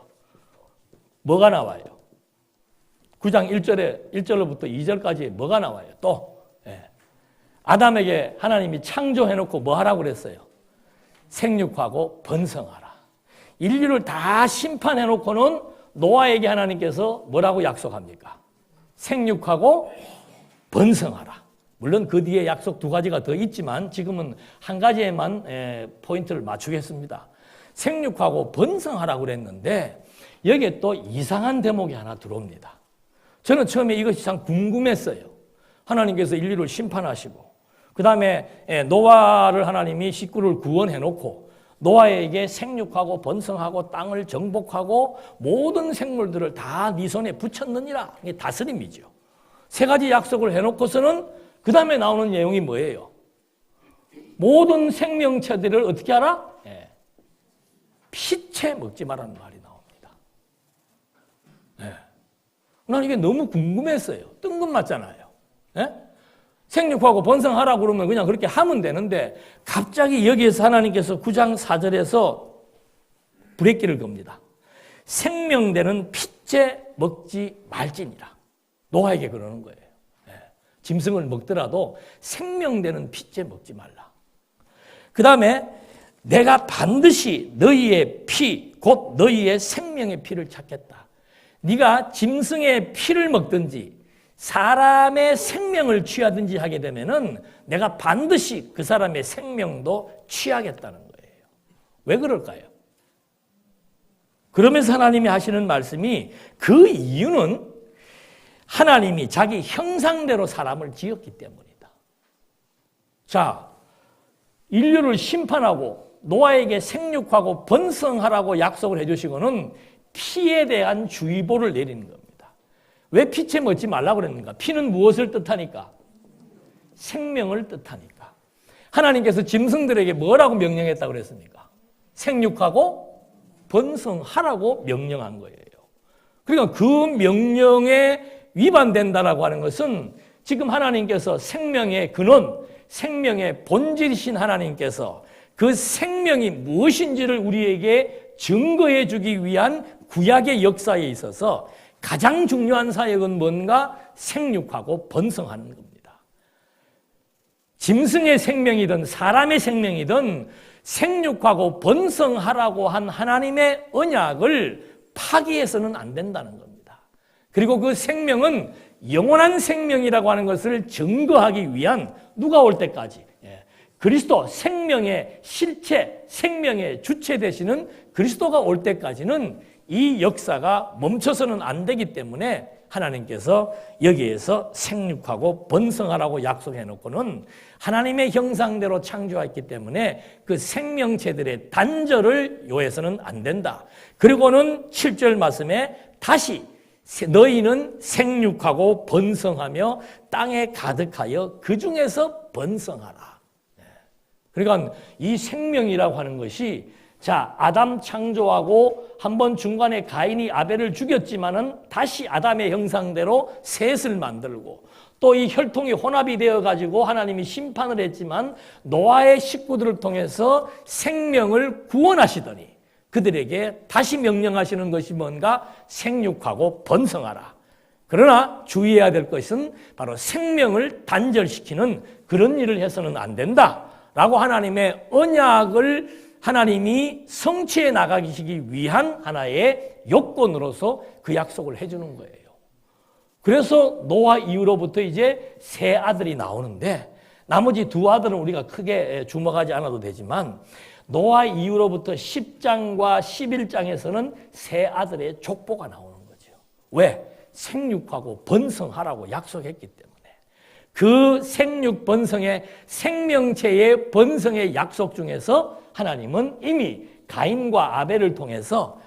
뭐가 나와요? 9장 1절부터 2절까지 뭐가 나와요? 또 아담에게 하나님이 창조해놓고 뭐 하라고 그랬어요? 생육하고 번성하라. 인류를 다 심판해놓고는 노아에게 하나님께서 뭐라고 약속합니까? 생육하고 번성하라. 물론 그 뒤에 약속 2가지가 더 있지만 지금은 한 가지에만 포인트를 맞추겠습니다. 생육하고 번성하라고 그랬는데 여기에 또 이상한 대목이 하나 들어옵니다. 저는 처음에 이것이 참 궁금했어요. 하나님께서 인류를 심판하시고 그 다음에 노아를 하나님이 식구를 구원해놓고 노아에게 생육하고 번성하고 땅을 정복하고 모든 생물들을 다 네 손에 붙였느니라. 이게 다스림이죠. 3가지 약속을 해놓고서는 그 다음에 나오는 내용이 뭐예요? 모든 생명체들을 어떻게 하라? 피채 먹지 말라는 말이 나옵니다. 난 이게 너무 궁금했어요. 뜬금맞잖아요. 생육하고 번성하라고 그러면 그냥 그렇게 하면 되는데 갑자기 여기에서 하나님께서 9장 4절에서 브레이크를 겁니다. 생명되는 피채 먹지 말지니라. 노아에게 그러는 거예요. 짐승을 먹더라도 생명되는 피채 먹지 말라. 그 다음에 내가 반드시 너희의 피, 곧 너희의 생명의 피를 찾겠다. 네가 짐승의 피를 먹든지 사람의 생명을 취하든지 하게 되면은 내가 반드시 그 사람의 생명도 취하겠다는 거예요. 왜 그럴까요? 그러면서 하나님이 하시는 말씀이 그 이유는 하나님이 자기 형상대로 사람을 지었기 때문이다. 자, 인류를 심판하고 노아에게 생육하고 번성하라고 약속을 해주시고는 피에 대한 주의보를 내리는 겁니다. 왜 피채 먹지 말라고 그랬는가? 피는 무엇을 뜻하니까? 생명을 뜻하니까. 하나님께서 짐승들에게 뭐라고 명령했다고 그랬습니까? 생육하고 번성하라고 명령한 거예요. 그러니까 그 명령에 위반된다라고 하는 것은 지금 하나님께서 생명의 근원, 생명의 본질이신 하나님께서 그 생명이 무엇인지를 우리에게 증거해 주기 위한 구약의 역사에 있어서 가장 중요한 사역은 뭔가? 생육하고 번성하는 겁니다. 짐승의 생명이든 사람의 생명이든 생육하고 번성하라고 한 하나님의 언약을 파기해서는 안 된다는 겁니다. 그리고 그 생명은 영원한 생명이라고 하는 것을 증거하기 위한 누가 올 때까지 그리스도 생명의 실체, 생명의 주체 되시는 그리스도가 올 때까지는 이 역사가 멈춰서는 안 되기 때문에 하나님께서 여기에서 생육하고 번성하라고 약속해 놓고는 하나님의 형상대로 창조했기 때문에 그 생명체들의 단절을 요해서는 안 된다. 그리고는 7절 말씀에 다시 너희는 생육하고 번성하며 땅에 가득하여 그 중에서 번성하라. 그러니까 이 생명이라고 하는 것이 자, 아담 창조하고 한번 중간에 가인이 아벨을 죽였지만은 다시 아담의 형상대로 셋을 만들고 또 이 혈통이 혼합이 되어 가지고 하나님이 심판을 했지만 노아의 식구들을 통해서 생명을 구원하시더니 그들에게 다시 명령하시는 것이 뭔가? 생육하고 번성하라. 그러나 주의해야 될 것은 바로 생명을 단절시키는 그런 일을 해서는 안 된다. 라고 하나님의 언약을 하나님이 성취해 나가시기 위한 하나의 요건으로서 그 약속을 해주는 거예요. 그래서 노아 이후로부터 이제 세 아들이 나오는데 나머지 두 아들은 우리가 크게 주목하지 않아도 되지만 노아 이후로부터 10장과 11장에서는 세 아들의 족보가 나오는 거죠. 왜? 생육하고 번성하라고 약속했기 때문에. 그 생육 번성의 생명체의 번성의 약속 중에서 하나님은 이미 가인과 아벨을 통해서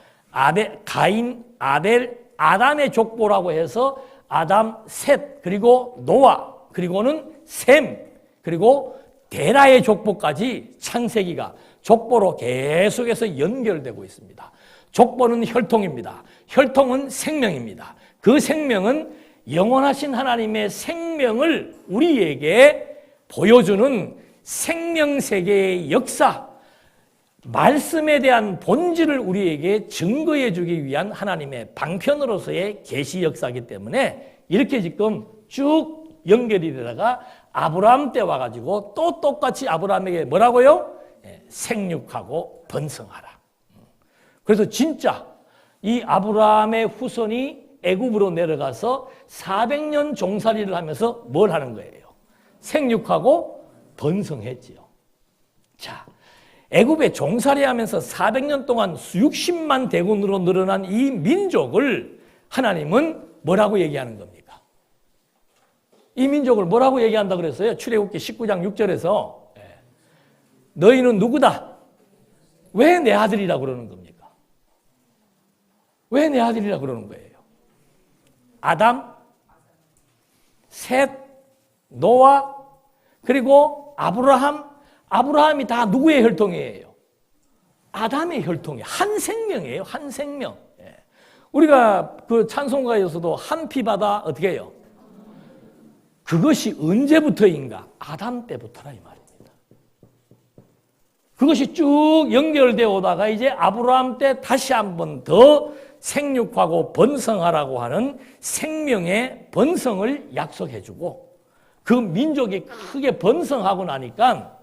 가인, 아벨, 아담의 족보라고 해서 아담, 셋, 그리고 노아, 그리고는 셈, 그리고 데라의 족보까지 창세기가 족보로 계속해서 연결되고 있습니다. 족보는 혈통입니다. 혈통은 생명입니다. 그 생명은 영원하신 하나님의 생명을 우리에게 보여주는 생명세계의 역사, 말씀에 대한 본질을 우리에게 증거해 주기 위한 하나님의 방편으로서의 계시 역사이기 때문에 이렇게 지금 쭉 연결이 되다가 아브라함 때 와가지고 또 똑같이 아브라함에게 뭐라고요? 생육하고 번성하라. 그래서 진짜 이 아브라함의 후손이 애굽으로 내려가서 400년 종살이를 하면서 뭘 하는 거예요? 생육하고 번성했지요. 자, 애굽에 종살이하면서 400년 동안 60만 대군으로 늘어난 이 민족을 하나님은 뭐라고 얘기하는 겁니까? 이 민족을 뭐라고 얘기한다 그랬어요? 출애굽기 19장 6절에서 너희는 누구다? 왜 내 아들이라 그러는 겁니까? 왜 내 아들이라 그러는 거예요? 아담, 셋, 노아, 그리고 아브라함이 다 누구의 혈통이에요? 아담의 혈통이에요. 한 생명이에요. 한 생명. 우리가 그 찬송가에서도 한 피바다 어떻게 해요? 그것이 언제부터인가? 아담 때부터라 이 말입니다. 그것이 쭉 연결되어 오다가 이제 아브라함 때 다시 한 번 더 생육하고 번성하라고 하는 생명의 번성을 약속해주고 그 민족이 크게 번성하고 나니까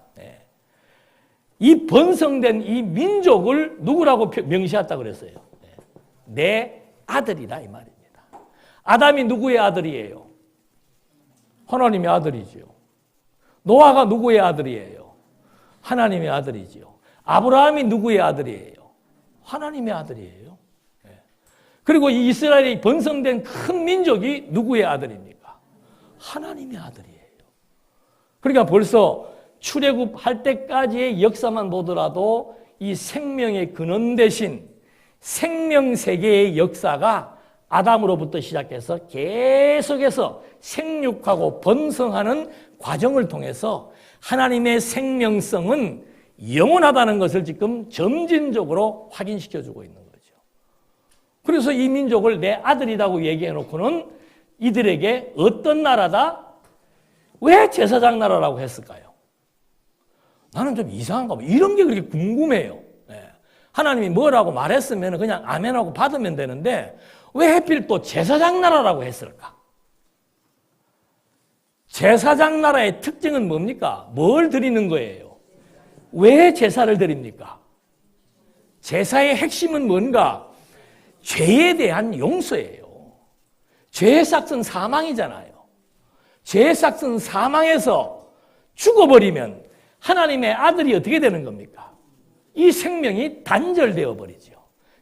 이 번성된 이 민족을 누구라고 명시했다 그랬어요? 내 아들이다 이 말입니다. 아담이 누구의 아들이에요? 하나님의 아들이지요. 노아가 누구의 아들이에요? 하나님의 아들이지요. 아브라함이 누구의 아들이에요? 하나님의 아들이에요. 그리고 이 이스라엘이 번성된 큰 민족이 누구의 아들입니까? 하나님의 아들이에요. 그러니까 벌써 출애굽할 때까지의 역사만 보더라도 이 생명의 근원 대신 생명세계의 역사가 아담으로부터 시작해서 계속해서 생육하고 번성하는 과정을 통해서 하나님의 생명성은 영원하다는 것을 지금 점진적으로 확인시켜주고 있는 거죠. 그래서 이 민족을 내 아들이라고 얘기해놓고는 이들에게 어떤 나라다? 왜 제사장 나라라고 했을까요? 나는 좀 이상한가 봐. 이런 게 그렇게 궁금해요. 하나님이 뭐라고 말했으면 그냥 아멘하고 받으면 되는데 왜 하필 또 제사장 나라라고 했을까? 제사장 나라의 특징은 뭡니까? 뭘 드리는 거예요? 왜 제사를 드립니까? 제사의 핵심은 뭔가? 죄에 대한 용서예요. 죄의 삭은 사망이잖아요. 죄의 삭은 사망에서 죽어버리면 하나님의 아들이 어떻게 되는 겁니까? 이 생명이 단절되어 버리죠.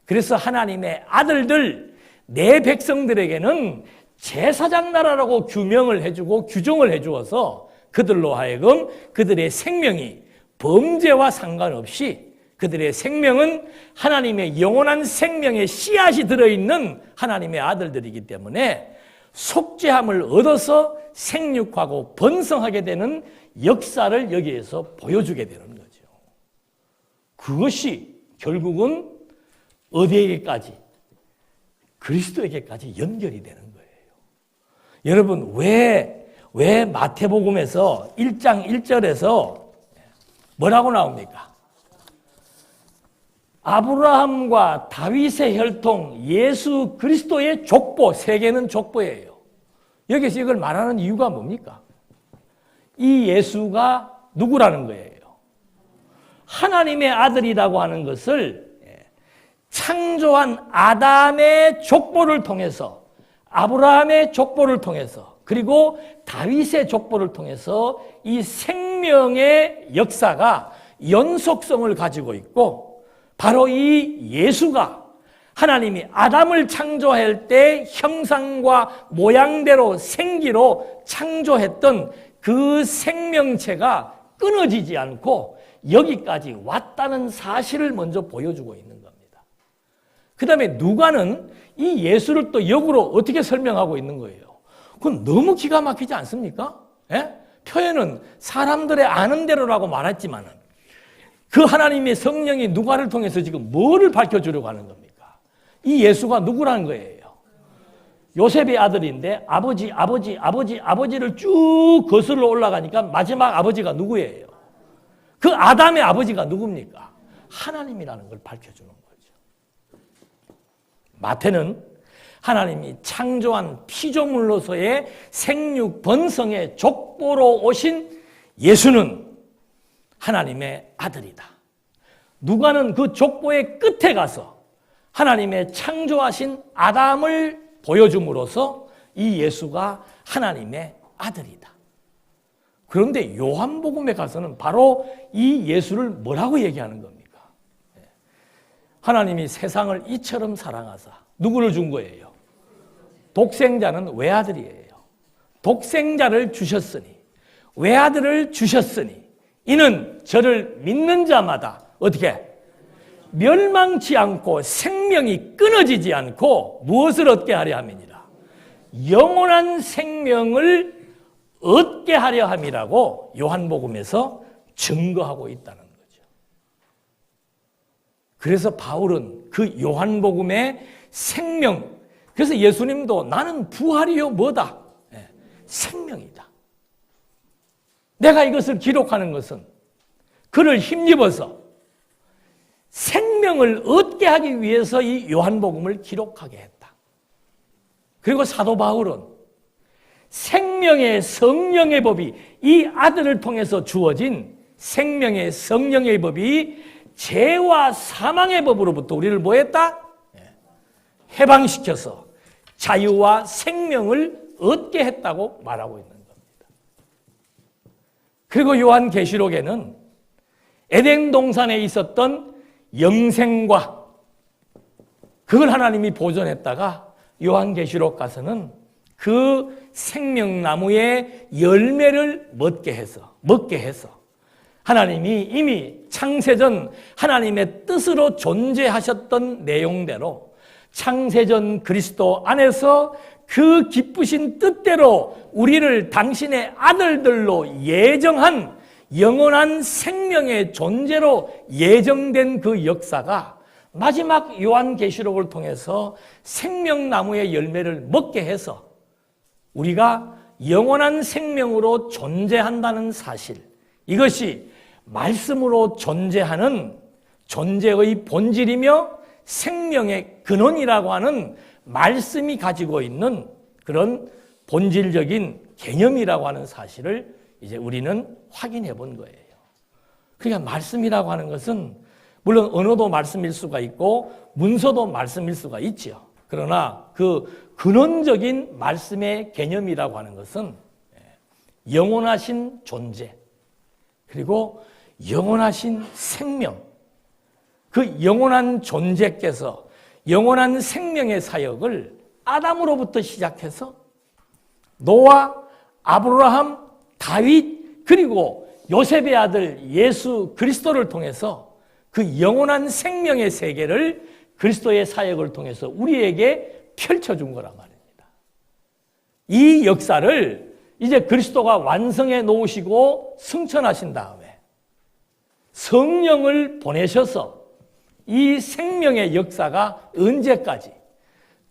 그래서 하나님의 아들들, 내 백성들에게는 제사장 나라라고 규명을 해주고 규정을 해주어서 그들로 하여금 그들의 생명이 범죄와 상관없이 그들의 생명은 하나님의 영원한 생명의 씨앗이 들어있는 하나님의 아들들이기 때문에 속죄함을 얻어서 생육하고 번성하게 되는 역사를 여기에서 보여주게 되는 거죠. 그것이 결국은 어디에게까지? 그리스도에게까지 연결이 되는 거예요. 여러분, 왜 마태복음에서 1장 1절에서 뭐라고 나옵니까? 아브라함과 다윗의 혈통, 예수 그리스도의 족보, 세계는 족보예요. 여기서 이걸 말하는 이유가 뭡니까? 이 예수가 누구라는 거예요? 하나님의 아들이라고 하는 것을 창조한 아담의 족보를 통해서, 아브라함의 족보를 통해서, 그리고 다윗의 족보를 통해서 이 생명의 역사가 연속성을 가지고 있고, 바로 이 예수가 하나님이 아담을 창조할 때 형상과 모양대로 생기로 창조했던 그 생명체가 끊어지지 않고 여기까지 왔다는 사실을 먼저 보여주고 있는 겁니다. 그 다음에 누가는 이 예수를 또 역으로 어떻게 설명하고 있는 거예요? 그건 너무 기가 막히지 않습니까? 표현은 사람들의 아는 대로라고 말했지만은 그 하나님의 성령이 누가를 통해서 지금 뭐를 밝혀주려고 하는 겁니까? 이 예수가 누구라는 거예요? 요셉의 아들인데 아버지를 쭉 거슬러 올라가니까 마지막 아버지가 누구예요? 그 아담의 아버지가 누굽니까? 하나님이라는 걸 밝혀주는 거죠. 마태는 하나님이 창조한 피조물로서의 생육 번성의 족보로 오신 예수는 하나님의 아들이다. 누가는 그 족보의 끝에 가서 하나님의 창조하신 아담을 보여줌으로써 이 예수가 하나님의 아들이다. 그런데 요한복음에 가서는 바로 이 예수를 뭐라고 얘기하는 겁니까? 하나님이 세상을 이처럼 사랑하사 누구를 준 거예요? 독생자는 외아들이에요. 독생자를 주셨으니, 외아들을 주셨으니 이는 저를 믿는 자마다 어떻게? 멸망치 않고 생명이 끊어지지 않고 무엇을 얻게 하려 함이니라? 영원한 생명을 얻게 하려 함이라고 요한복음에서 증거하고 있다는 거죠. 그래서 바울은 그 요한복음의 생명, 그래서 예수님도 나는 부활이요 뭐다? 생명이다. 내가 이것을 기록하는 것은 그를 힘입어서 생명을 얻게 하기 위해서 이 요한복음을 기록하게 했다. 그리고 사도 바울은 생명의 성령의 법이 이 아들을 통해서 주어진 생명의 성령의 법이 죄와 사망의 법으로부터 우리를 뭐 했다? 해방시켜서 자유와 생명을 얻게 했다고 말하고 있는 겁니다. 그리고 요한계시록에는 에덴 동산에 있었던 영생과 그걸 하나님이 보존했다가 요한계시록 가서는 그 생명나무의 열매를 먹게 해서 하나님이 이미 창세전 하나님의 뜻으로 존재하셨던 내용대로 창세전 그리스도 안에서 그 기쁘신 뜻대로 우리를 당신의 아들들로 예정한 영원한 생명의 존재로 예정된 그 역사가 마지막 요한계시록을 통해서 생명나무의 열매를 먹게 해서 우리가 영원한 생명으로 존재한다는 사실, 이것이 말씀으로 존재하는 존재의 본질이며 생명의 근원이라고 하는 말씀이 가지고 있는 그런 본질적인 개념이라고 하는 사실을 이제 우리는 확인해 본 거예요. 그러니까 말씀이라고 하는 것은 물론 언어도 말씀일 수가 있고 문서도 말씀일 수가 있죠. 그러나 그 근원적인 말씀의 개념이라고 하는 것은 영원하신 존재, 그리고 영원하신 생명, 그 영원한 존재께서 영원한 생명의 사역을 아담으로부터 시작해서 노아, 아브라함, 다윗, 그리고 요셉의 아들 예수 그리스도를 통해서 그 영원한 생명의 세계를 그리스도의 사역을 통해서 우리에게 펼쳐준 거란 말입니다. 이 역사를 이제 그리스도가 완성해 놓으시고 승천하신 다음에 성령을 보내셔서 이 생명의 역사가 언제까지?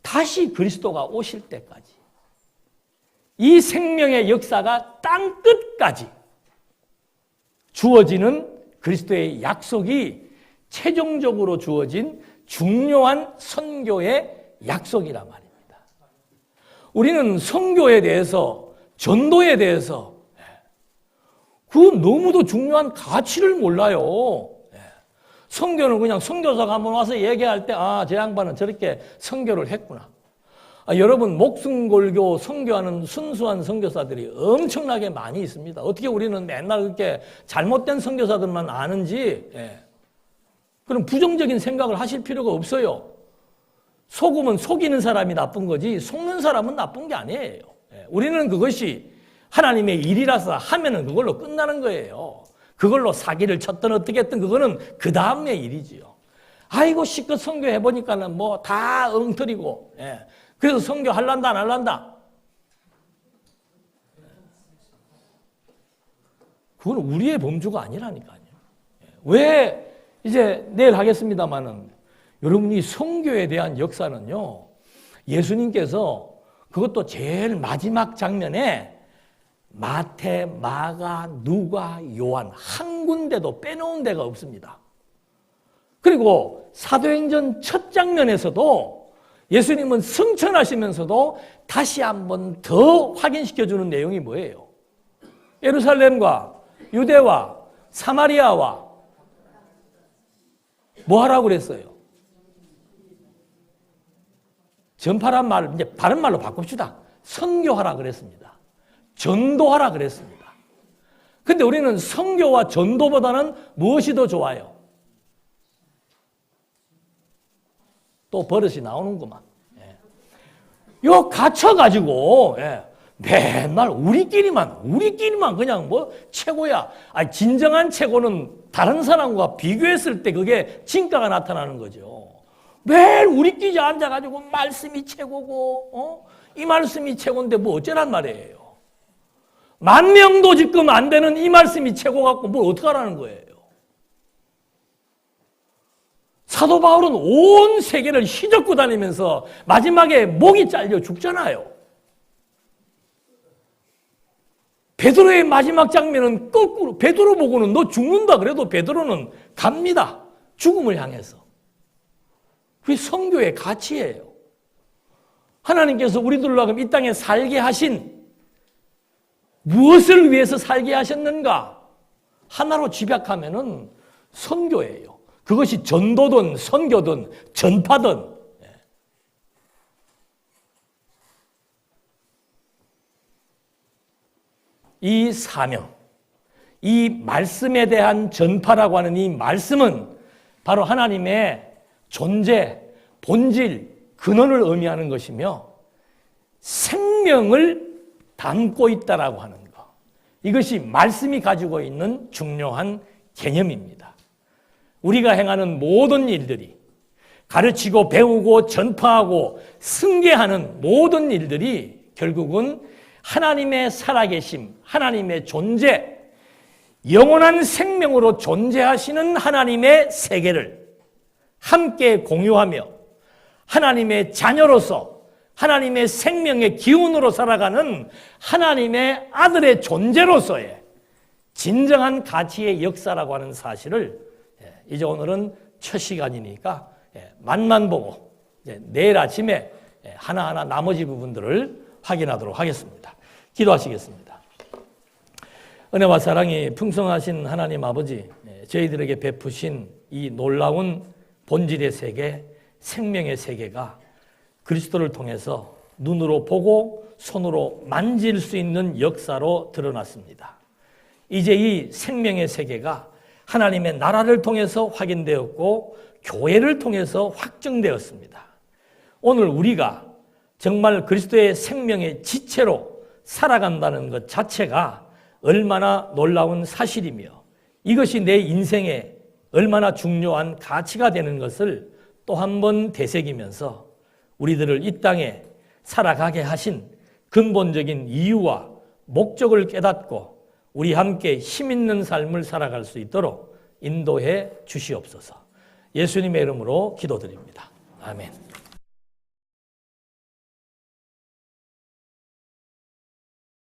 다시 그리스도가 오실 때까지. 이 생명의 역사가 땅 끝까지 주어지는 그리스도의 약속이 최종적으로 주어진 중요한 선교의 약속이란 말입니다. 우리는 선교에 대해서, 전도에 대해서 그 너무도 중요한 가치를 몰라요. 선교는 그냥 선교사가 한번 와서 얘기할 때, 아, 저 양반은 저렇게 선교를 했구나. 여러분, 목숨걸고 선교하는 순수한 선교사들이 엄청나게 많이 있습니다. 어떻게 우리는 맨날 그렇게 잘못된 선교사들만 아는지, 그럼 부정적인 생각을 하실 필요가 없어요. 속으면 속이는 사람이 나쁜 거지 속는 사람은 나쁜 게 아니에요. 우리는 그것이 하나님의 일이라서 하면은 그걸로 끝나는 거예요. 그걸로 사기를 쳤든 어떻게 했든 그거는 그 다음의 일이지요. 아이고 실컷 선교해보니까는 뭐 다 엉터리고, 그래서 선교할란다 안 할란다? 그건 우리의 범주가 아니라니까요. 왜 이제 내일 하겠습니다마는 여러분이 선교에 대한 역사는요, 예수님께서 그것도 제일 마지막 장면에 마태, 마가, 누가, 요한 한 군데도 빼놓은 데가 없습니다. 그리고 사도행전 첫 장면에서도 예수님은 승천하시면서도 다시 한번 더 확인시켜주는 내용이 뭐예요? 예루살렘과 유대와 사마리아와 뭐 하라고 그랬어요? 전파란 말, 이제 바른 말로 바꿉시다. 선교하라 그랬습니다. 전도하라 그랬습니다. 근데 우리는 선교와 전도보다는 무엇이 더 좋아요? 또 버릇이 나오는구만. 요 갇혀가지고, 맨날 우리끼리만 그냥 뭐 최고야. 아니, 진정한 최고는 다른 사람과 비교했을 때 그게 진가가 나타나는 거죠. 매일 우리끼리 앉아가지고 말씀이 최고고, 이 말씀이 최고인데 뭐 어쩌란 말이에요. 10,000명도 지금 안 되는 이 말씀이 최고 같고 뭘 어떡하라는 거예요. 사도 바울은 온 세계를 휘젓고 다니면서 마지막에 목이 잘려 죽잖아요. 베드로의 마지막 장면은 거꾸로, 베드로 보고는 너 죽는다 그래도 베드로는 갑니다. 죽음을 향해서. 그게 선교의 가치예요. 하나님께서 우리들로 하여금 이 땅에 살게 하신, 무엇을 위해서 살게 하셨는가? 하나로 집약하면은 선교예요. 그것이 전도든 선교든 전파든. 이 사명, 이 말씀에 대한 전파라고 하는 이 말씀은 바로 하나님의 존재, 본질, 근원을 의미하는 것이며 생명을 담고 있다라고 하는 것. 이것이 말씀이 가지고 있는 중요한 개념입니다. 우리가 행하는 모든 일들이 가르치고 배우고 전파하고 승계하는 모든 일들이 결국은 하나님의 살아계심, 하나님의 존재, 영원한 생명으로 존재하시는 하나님의 세계를 함께 공유하며 하나님의 자녀로서 하나님의 생명의 기운으로 살아가는 하나님의 아들의 존재로서의 진정한 가치의 역사라고 하는 사실을 이제 오늘은 첫 시간이니까 맛만 보고 내일 아침에 하나하나 나머지 부분들을 확인하도록 하겠습니다. 기도하시겠습니다. 은혜와 사랑이 풍성하신 하나님 아버지, 저희들에게 베푸신 이 놀라운 본질의 세계, 생명의 세계가 그리스도를 통해서 눈으로 보고 손으로 만질 수 있는 역사로 드러났습니다. 이제 이 생명의 세계가 하나님의 나라를 통해서 확인되었고 교회를 통해서 확증되었습니다. 오늘 우리가 정말 그리스도의 생명의 지체로 살아간다는 것 자체가 얼마나 놀라운 사실이며 이것이 내 인생에 얼마나 중요한 가치가 되는 것을 또 한 번 되새기면서 우리들을 이 땅에 살아가게 하신 근본적인 이유와 목적을 깨닫고 우리 함께 힘 있는 삶을 살아갈 수 있도록 인도해 주시옵소서. 예수님의 이름으로 기도드립니다. 아멘.